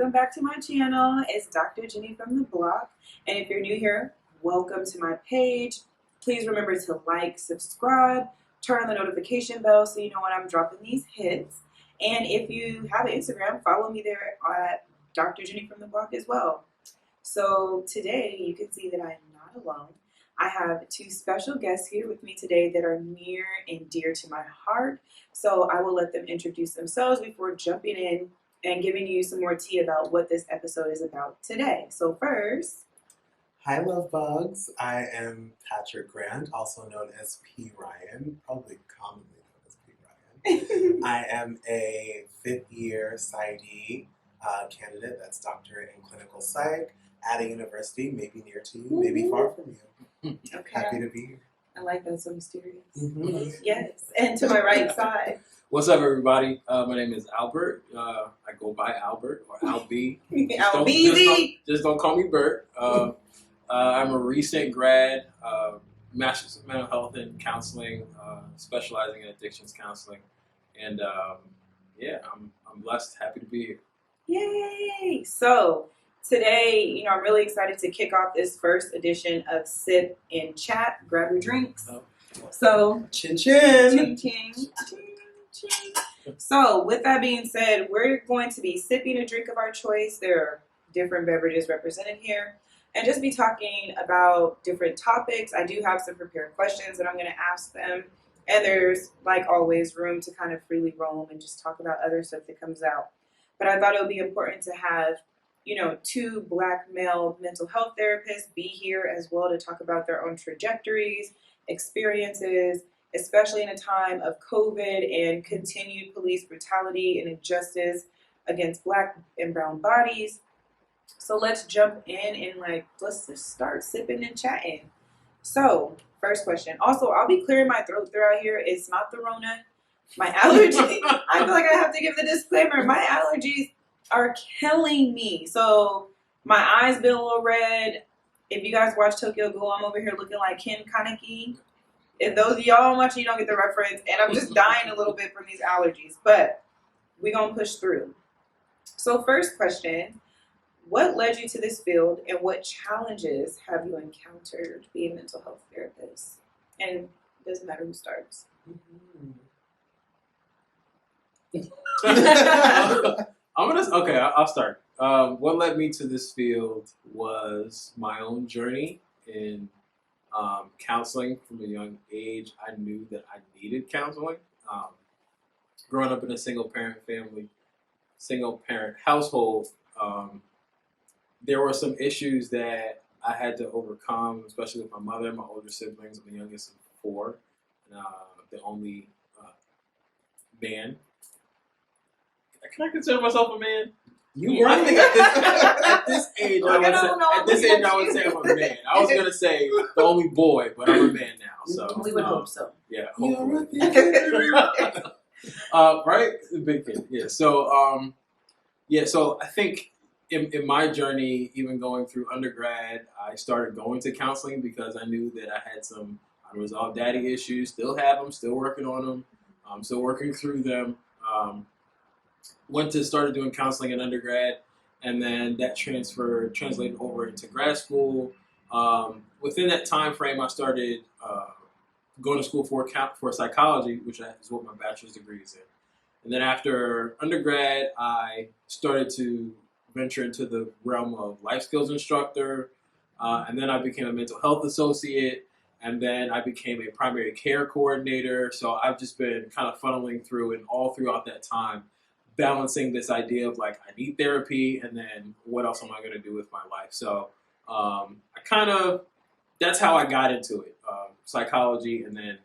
welcome back to my channel. It's Dr. Jenny from the block. And if you're new here, welcome to my page. Please remember to like, subscribe, turn on the notification bell so you know when I'm dropping these hits. And if you have an Instagram, follow me there at Dr. Jenny from the block as well. So today you can see that I'm not alone. I have two special guests here with me today that are near and dear to my heart. So I will let them introduce themselves before jumping in and giving you some more tea about what this episode is about today. So first, hi, love bugs. I am Patrick Grant, also known as P. Ryan, probably commonly known as P. Ryan. I am a fifth-year PsyD candidate. That's doctorate in clinical psych at a university, maybe near to you, maybe far from you. Okay. Happy to be here. I like that, so mysterious. Mm-hmm. Yes, and to my right side. What's up, everybody? My name is Albert. I go by Albert or Albie. Just don't call me Bert. I'm a recent grad, master's of mental health and counseling, specializing in addictions counseling, and I'm blessed, happy to be here. Yay! So today, I'm really excited to kick off this first edition of Sip and Chat. Grab your drinks. So, Chin chin. ching, ching, ching, ching. So, with that being said, we're going to be sipping a drink of our choice. There are different beverages represented here, and just be talking about different topics. I do have some prepared questions that I'm going to ask them, and there's, like always, room to kind of freely roam and just talk about other stuff that comes out. But I thought it would be important to have two Black male mental health therapists be here as well to talk about their own trajectories, experiences, especially in a time of COVID and continued police brutality and injustice against Black and brown bodies. So let's jump in and let's just start sipping and chatting. So, first question. Also, I'll be clearing my throat throughout here. It's not the Rona. My allergy, I feel like I have to give the disclaimer. My allergies are killing me. So my eyes been a little red. If you guys watch Tokyo Ghoul, I'm over here looking like Ken Kaneki. If those of y'all watching, you don't get the reference. And I'm just dying a little bit from these allergies. But we're going to push through. So first question, what led you to this field and what challenges have you encountered being a mental health therapist? And it doesn't matter who starts. I'll start. What led me to this field was my own journey in counseling from a young age. I knew that I needed counseling. Growing up in a single parent household, there were some issues that I had to overcome, especially with my mother and my older siblings. I'm the youngest of four, and the only man. Can I consider myself a man? I think at this age, I would say I'm a man. I was gonna say the only boy, but I'm a man now. So We would hope so. Yeah, hopefully. Right, the big kid. Yeah. So So I think in my journey, even going through undergrad, I started going to counseling because I knew that I had some unresolved daddy issues. Still have them. Still working on them. Still working through them. Started doing counseling in undergrad, and then that translated over into grad school. Within that time frame, I started going to school for psychology, which is what my bachelor's degree is in. And then after undergrad, I started to venture into the realm of life skills instructor, and then I became a mental health associate, and then I became a primary care coordinator. So I've just been kind of funneling through, and all throughout that time, balancing this idea of I need therapy, and then what else am I going to do with my life? So that's how I got into it, psychology, and then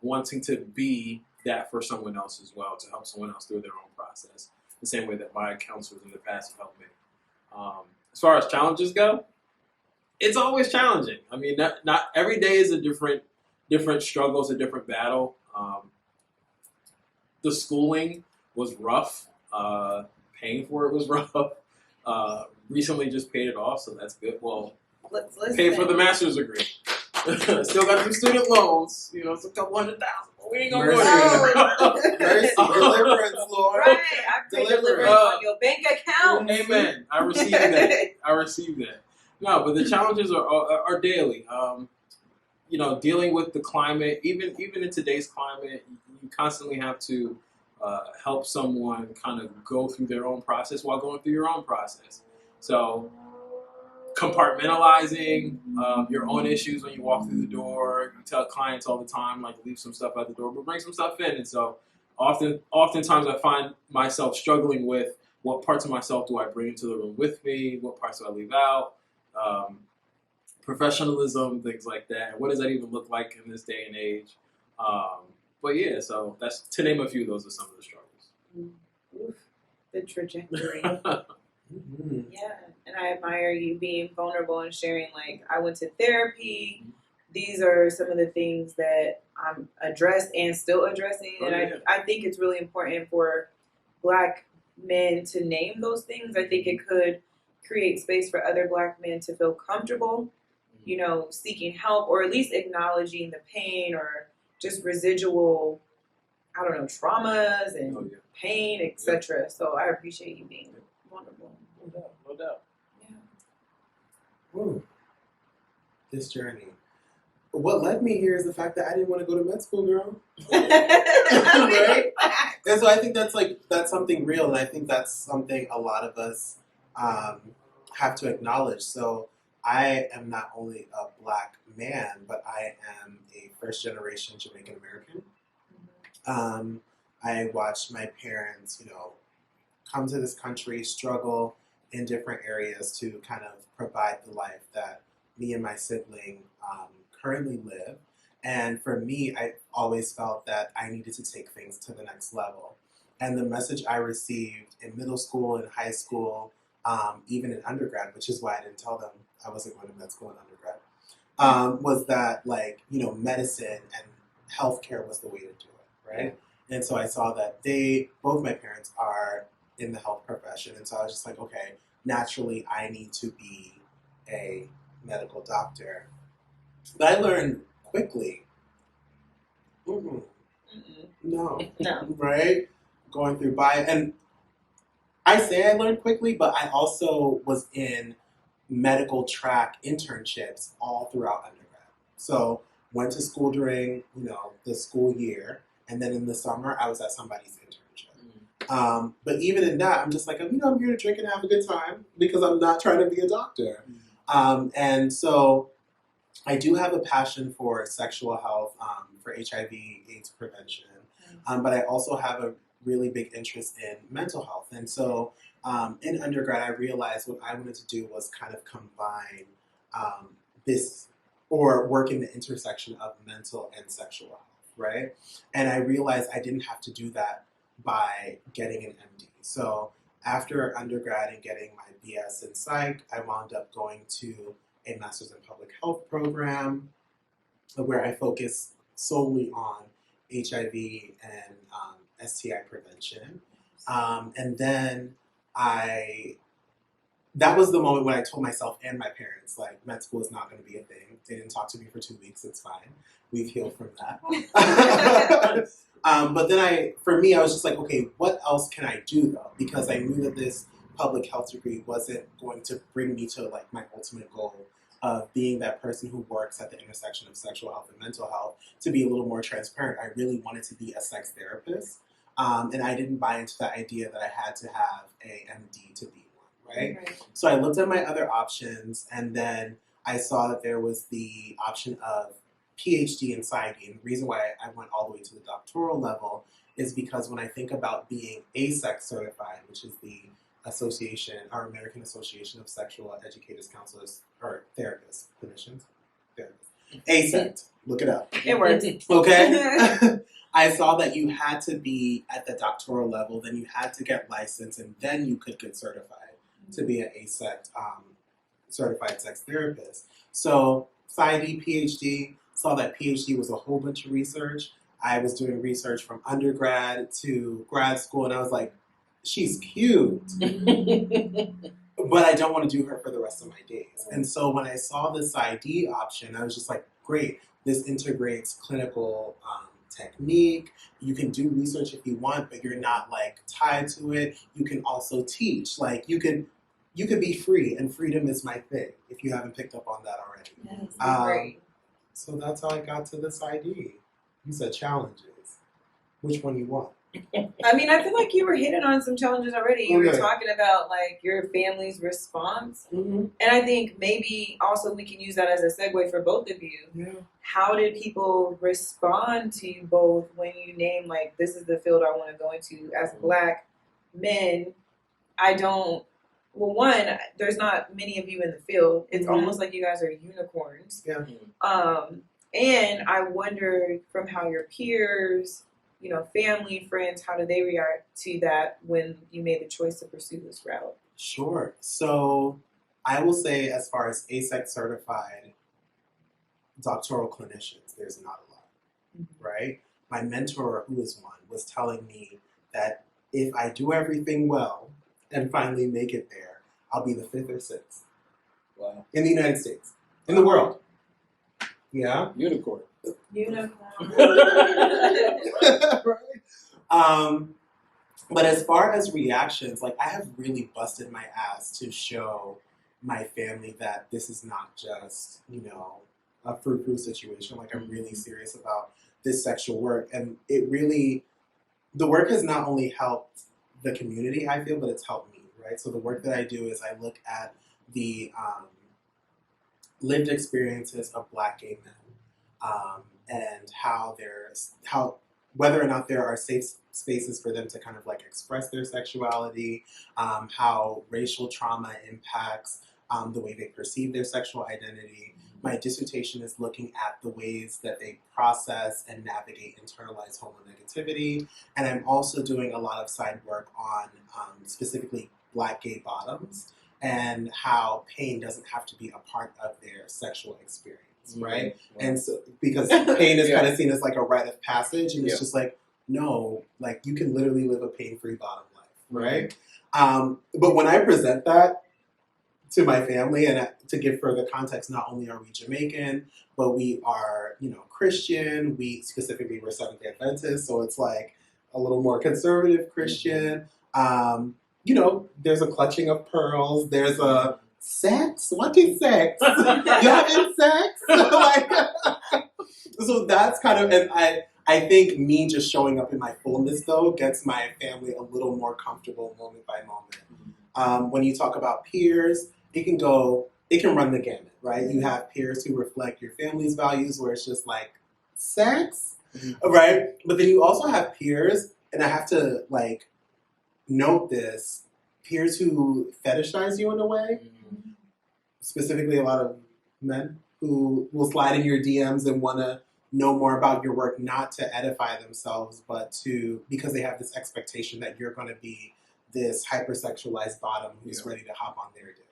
wanting to be that for someone else as well, to help someone else through their own process, the same way that my counselors in the past have helped me. As far as challenges go, it's always challenging. I mean, not every day is a different struggle, it's a different battle. The schooling was rough. Paying for it was rough. Recently just paid it off, so that's good. Well, let's paid for the master's degree. Still got some student loans. You know, it's a couple $100,000. But we ain't gonna go Mercy. there. Mercy, deliverance, Lord. Right, I pray deliverance on your bank account. Amen. I received that. I received that. No, but the challenges are daily. You know, dealing with the climate, even in today's climate, you constantly have to help someone kind of go through their own process while going through your own process. So compartmentalizing your own issues when you walk through the door. You tell clients all the time, like, leave some stuff at the door, but bring some stuff in. And so oftentimes I find myself struggling with what parts of myself do I bring into the room with me, what parts do I leave out, professionalism, things like that. What does that even look like in this day and age? But yeah, so that's, to name a few, those are some of the struggles. Oof, the trajectory. Mm-hmm. Yeah, and I admire you being vulnerable and sharing, like, I went to therapy. These are some of the things that I'm addressed and still addressing. Oh, And yeah. I think it's really important for Black men to name those things. I think it could create space for other Black men to feel comfortable, you know, seeking help or at least acknowledging the pain or just residual, I don't know, traumas and Oh, yeah. pain, etc. So I appreciate you being vulnerable. No doubt. Yeah. Ooh. This journey. What led me here is the fact that I didn't want to go to med school, girl. Right? And so I think that's something real, and I think that's something a lot of us have to acknowledge. So I am not only a Black man, but I am a first-generation Jamaican American. I watched my parents, you know, come to this country, struggle in different areas to kind of provide the life that me and my sibling currently live. And for me, I always felt that I needed to take things to the next level. And the message I received in middle school and high school, even in undergrad, which is why I didn't tell them I wasn't going to med school in undergrad, was that, like, you know, medicine and healthcare was the way to do it, right? And so I saw that both my parents are in the health profession. And so I was just like, okay, naturally I need to be a medical doctor. But I learned quickly, no, No. right? Going through bio, and I say I learned quickly, but I also was in medical track internships all throughout undergrad. So went to school during, you know, the school year, and then in the summer I was at somebody's internship. But even in that, I'm just like, you know, I'm here to drink and have a good time because I'm not trying to be a doctor. And so I do have a passion for sexual health, for HIV/AIDS prevention, but I also have a really big interest in mental health. And so in undergrad, I realized what I wanted to do was kind of combine this, or work in the intersection of mental and sexual health, right? And I realized I didn't have to do that by getting an MD. So after undergrad and getting my BS in psych, I wound up going to a master's in public health program where I focused solely on HIV and STI prevention. And then that was the moment when I told myself and my parents, like, med school is not going to be a thing. They didn't talk to me for 2 weeks. It's fine. We've healed from that. But then for me, I was just like, okay, what else can I do though? Because I knew that this public health degree wasn't going to bring me to, like, my ultimate goal of being that person who works at the intersection of sexual health and mental health. To be a little more transparent, I really wanted to be a sex therapist. And I didn't buy into the idea that I had to have a MD to be one, right? So I looked at my other options, and then I saw that there was the option of PhD in psych. And the reason why I went all the way to the doctoral level is because when I think about being ASEC certified, which is the association, our American Association of Sexual Educators, Counselors, or Therapists, Clinicians, Therapists, ASEC, look it up. It works. Okay? I saw that you had to be at the doctoral level, then you had to get licensed, and then you could get certified to be an ASEC certified sex therapist. So, PsyD, PhD, saw that PhD was a whole bunch of research. I was doing research from undergrad to grad school, and I was like, she's cute. but I don't want to do her for the rest of my days. And so when I saw this ID option, I was just like, great, this integrates clinical technique. You can do research if you want, but you're not like tied to it. You can also teach. Like you could be free, and freedom is my thing, if you haven't picked up on that already. Yes, that's great. So that's how I got to this ID. You said challenges. Which one you want? I mean, I feel like you were hitting on some challenges already. You were Okay. talking about like your family's response. Mm-hmm. And I think maybe also we can use that as a segue for both of you. Yeah. How did people respond to you both when you name like, this is the field I want to go into? As Black men, one, there's not many of you in the field. It's Mhm. almost like you guys are unicorns. Yeah. And I wondered from how your peers, family, friends, how did they react to that when you made the choice to pursue this route? Sure. So I will say, as far as ASEC certified doctoral clinicians, there's not a lot, right? My mentor, who is one, was telling me that if I do everything well and finally make it there, I'll be the 5th or 6th. Wow. In the United States. In the world. Yeah. Unicorn. Right? But as far as reactions, like I have really busted my ass to show my family that this is not just, a frou-frou situation. Like I'm really serious about this sexual work. And the work has not only helped the community, I feel, but it's helped me, right? So the work that I do is I look at the lived experiences of Black gay men. And whether or not there are safe spaces for them to kind of like express their sexuality, how racial trauma impacts the way they perceive their sexual identity. My dissertation is looking at the ways that they process and navigate internalized homonegativity. And I'm also doing a lot of side work on specifically Black gay bottoms and how pain doesn't have to be a part of their sexual experience. Right? And so, because pain is kind of seen as like a rite of passage, and it's just like, no, like you can literally live a pain-free bottom life, right? But when I present that to my family, and to give further context, not only are we Jamaican, but we are, Christian. We're Seventh-day Adventists, so it's like a little more conservative Christian. There's a clutching of pearls. There's a sex? What is sex? You having sex? So that's kind of, and I think me just showing up in my fullness though gets my family a little more comfortable moment by moment. When you talk about peers, it can run the gamut, right? You have peers who reflect your family's values where it's just like sex, right? But then you also have peers, and I have to like note this, peers who fetishize you in a way. Specifically, a lot of men who will slide in your DMs and want to know more about your work, not to edify themselves, but because they have this expectation that you're going to be this hypersexualized bottom who's ready to hop on their dick.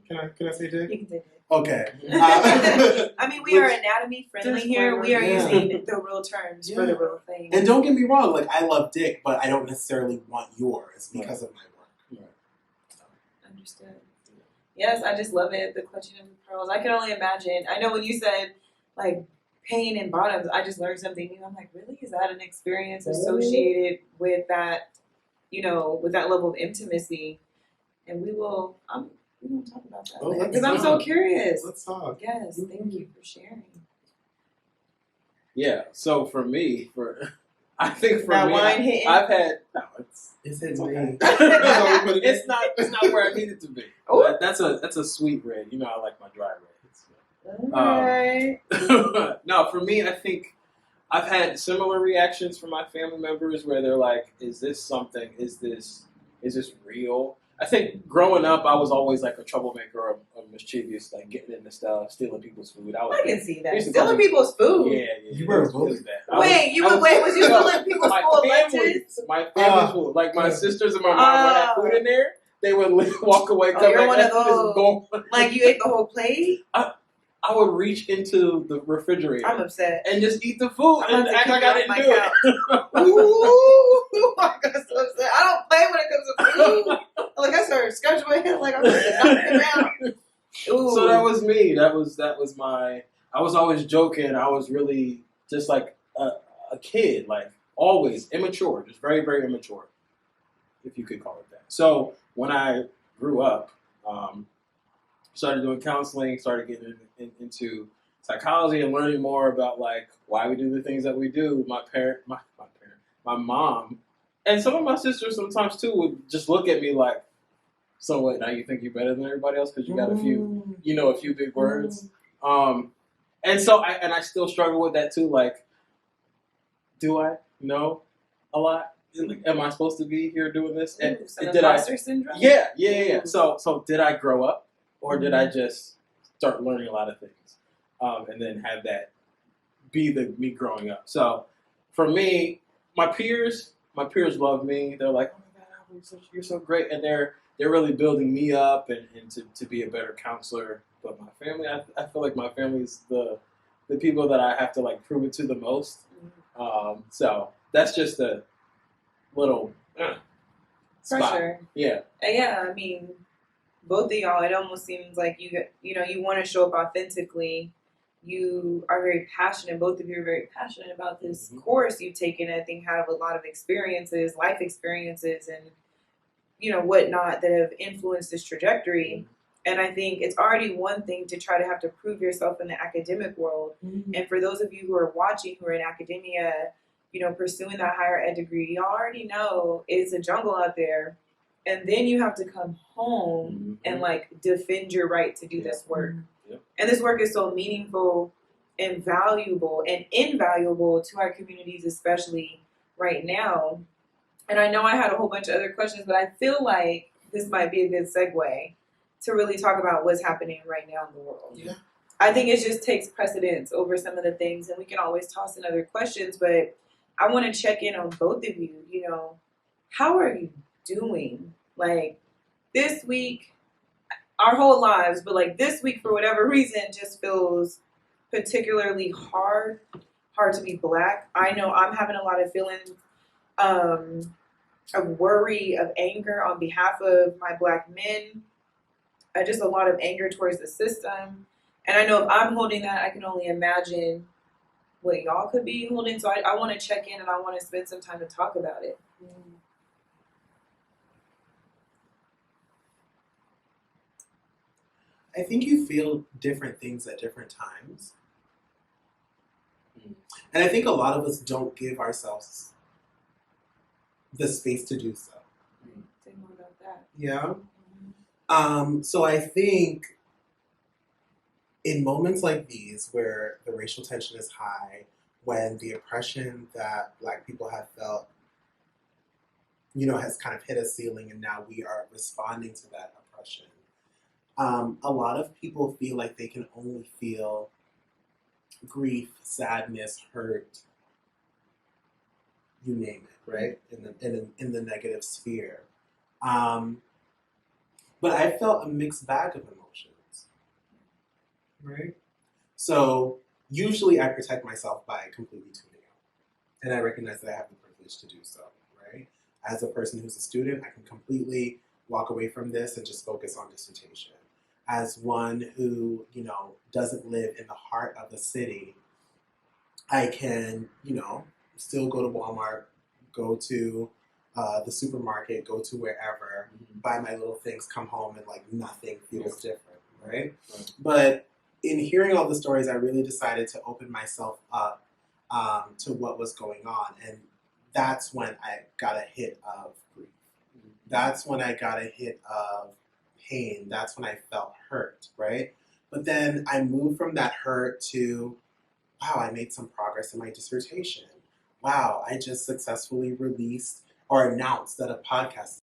Can I say dick? You can say dick. Okay. I mean, we are anatomy friendly here. We are using the real terms for the real thing. And don't get me wrong, like I love dick, but I don't necessarily want yours because of my work. Understood. Yes, I just love it. The clutching of the pearls. I can only imagine. I know when you said like pain and bottoms, I just learned something new. I'm like, really? Is that an experience associated with that? With that level of intimacy? And we will talk about that because I'm so curious. Let's talk. Yes, thank you for sharing. Yeah. So for me, I've had It's okay. me. It's not where I need it to be. That's a sweet red. I like my dry reds. Alright. No, for me, I think I've had similar reactions from my family members where they're like, "Is this something? Is this real?" I think growing up, I was always like a troublemaker, a mischievous, like getting into stuff, stealing people's food. I can see that. Stealing people's food. Yeah. You were it was bad. Was you stealing people's food lunches? My family's food. Like my sisters and my mom would have food in there. They would walk away. You're one of those. Like you ate the whole plate? I would reach into the refrigerator I'm upset. and just eat the food I'm and about to act kick like you I off didn't my do couch. it. Ooh, I got so upset. I don't play when it comes to food. Like I started scratching my head like I'm going to knock it down. Ooh. So that was me. That was my. I was always joking. I was really just like a kid, like always immature, just very very immature, if you could call it that. So when I grew up, started doing counseling, started getting into psychology and learning more about like why we do the things that we do. My mom, and some of my sisters sometimes too would just look at me like, so what? Now you think you're better than everybody else because you got a few, a few big words. And so I still struggle with that too. Like, do I know a lot? Like, am I supposed to be here doing this? And Some did imposter syndrome? Yeah. So did I grow up, or did I just start learning a lot of things, and then have that be the me growing up? So for me, my peers love me. They're like, oh my God, you're so great, and they're really building me up and to be a better counselor. But my family, I feel like my family is the people that I have to like prove it to the most. So that's just a little For spot. sure. Yeah. Yeah, I mean, both of y'all, it almost seems like you want to show up authentically. You are very passionate. Both of you are very passionate about this course you've taken. I think have a lot of experiences, life experiences, and whatnot that have influenced this trajectory. And I think it's already one thing to try to have to prove yourself in the academic world. And for those of you who are watching, who are in academia, pursuing that higher ed degree, y'all already know it's a jungle out there. And then you have to come home and like defend your right to do this work. And this work is so meaningful and valuable and invaluable to our communities, especially right now. And I know I had a whole bunch of other questions, but I feel like this might be a good segue to really talk about what's happening right now in the world. Yeah. I think it just takes precedence over some of the things, and we can always toss in other questions, but I want to check in on both of you. How are you doing? Like this week, our whole lives, but like this week, for whatever reason, just feels particularly hard to be Black. I know I'm having a lot of feelings of worry, of anger on behalf of my Black men, just a lot of anger towards the system. And I know if I'm holding that, I can only imagine what y'all could be holding. So I want to check in and I want to spend some time to talk about it. I think you feel different things at different times. And I think a lot of us don't give ourselves the space to do so. Say more about that. Yeah. So I think in moments like these where the racial tension is high, when the oppression that Black people have felt, has kind of hit a ceiling and now we are responding to that oppression, a lot of people feel like they can only feel grief, sadness, hurt, you name it, right? In the negative sphere. But I felt a mixed bag of emotions, right? So usually I protect myself by completely tuning out. And I recognize that I have the privilege to do so, right? As a person who's a student, I can completely walk away from this and just focus on dissertation. As one who, doesn't live in the heart of the city, I can, still go to Walmart, go to the supermarket, go to wherever, buy my little things, come home, and like nothing feels different, right? But in hearing all the stories, I really decided to open myself up to what was going on. And that's when I got a hit of grief. That's when I got a hit of pain. That's when I felt hurt, right? But then I moved from that hurt to, wow, I made some progress in my dissertation. Wow, I just successfully released or announced that a podcast is